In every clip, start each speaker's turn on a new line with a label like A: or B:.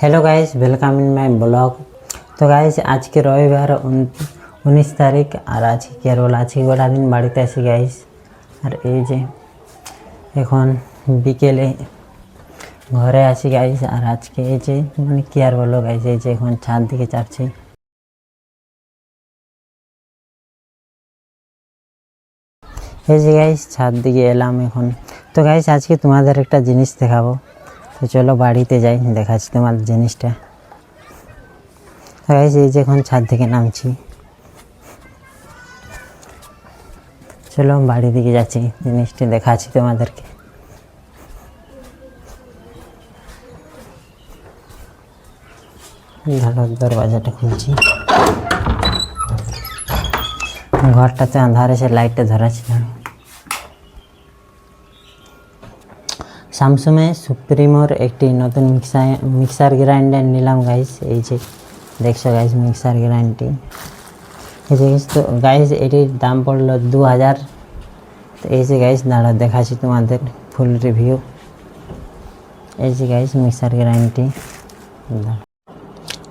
A: Hello guys, welcome in my blog. तो guys आज के रविवार 19 तारीख और आज की केवल आज की गोटा दिन बाड़ीते आसी गाइस। और ये जे এখন বিকেলে ঘরে আসি গাইস। আর আজকে এই যে মানে কি আর বলবো গাইস, এই যে এখন ছাদ দিকে চাপছি। এই যে গাইস ছাদ দিকে এলাম এখন। তো গাইস আজকে তোমাদের একটা জিনিস দেখাবো, তো চলো বাড়িতে যাই, দেখাচ্ছি তোমাদের জিনিসটা। গাইস এই যে এখন ছাদ থেকে নামছি, চলো বাড়ি দিকে যাচ্ছি, জিনিসটা দেখাচ্ছি তোমাদেরকে। ভালো দরজাটা খুলছি, ঘরটাতে আঁধার এসে লাইটটা ধরাচ্ছি না। স্যামসাংয়ে সুপ্রিমোর একটি নতুন মিক্সার গ্রাইন্ডার নিলাম গাইস। এই যে দেখছো গাইস মিক্সার গ্রাইন্ডারটি, এই যে তো গাইস এটির দাম পড়লো 2000। তো এই যে গাইস দাঁড়া দেখাচ্ছি তোমাদের ফুল রিভিউ। এই যে গাইস মিক্সার গ্রাইন্ডারটি।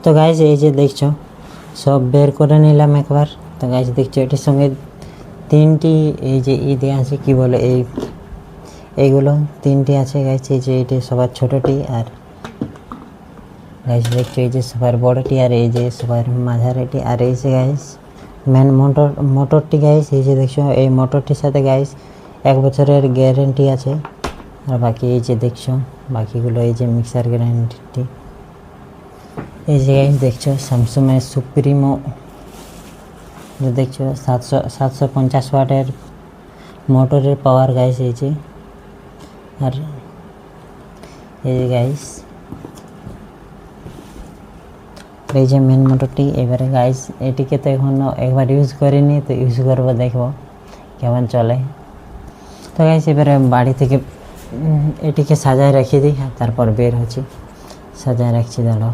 A: তো গাইস এই যে দেখছো সব বের করে নিলাম একবার। তো গাইস দেখছো এটির সঙ্গে তিনটি এই যে দেওয়া আছে, কি বলে এইগুলো তিনটি আছে গাইস। এই যে এটি সবার ছোটটি, আর গাইস দেখছো এই যে সবার বড়টি, আর এই যে সবার মাঝারিটি। আর এই যে গাইস মেন মোটরটি গাইস, এই যে দেখছো এই মোটরটির সাথে গাইস 1 বছরের গ্যারেন্টি আছে। আর বাকি এই যে দেখছো বাকিগুলো এই যে মিক্সার গ্রাইন্ডারটি। এই যে গাইস দেখছো স্যামসাংয়ের সুপ্রিমো, যে দেখছো 750 ওয়াটের মোটরের পাওয়ার গাইস। এই যে আর এই যে গাইস এই যে মেন মোটরটি। এবারে গাইস এটিকে তো এখনও একবার ইউজ করিনি, তো ইউজ করবো, দেখবো কেমন চলে। তো গাইস এবারে বাড়ি থেকে এটিকে সাজায় রেখে দিই, তারপর বের হচ্ছি। সাজায় রাখছি, দাঁড়াও।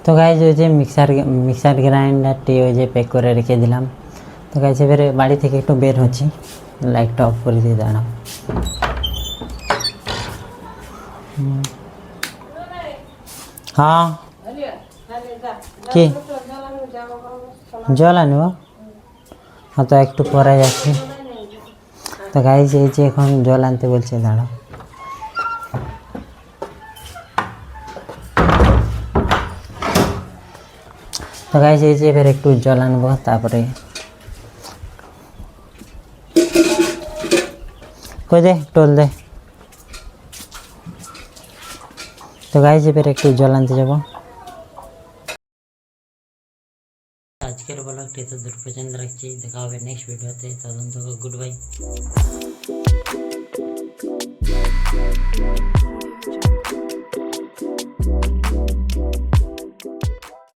A: তো গাইস ওই যে মিক্সার গ্রাইন্ডারটি ওই যে প্যাক করে রেখে দিলাম। তো গাইস এবারে বাড়ি থেকে একটু বের হচ্ছি, লাইটটা অফ করে দিয়ে, দাঁড়াও। হ্যাঁ কি জল আনব? হ্যাঁ তো একটু পরে যাচ্ছি। তো গাইস এই যে এখন জল আনতে বলছে, দাঁড়াও। তো গাইস এই যে এবার একটু জল আনবো, তারপরে কই দে টোল দে। তো গাইস এবার একটু জল আনতে যাবো। আজকের ব্লগটি তো দূর পর্যন্ত রাখছি, দেখা হবে নেক্সট ভিডিওতে। তদন্ত গুড বাই।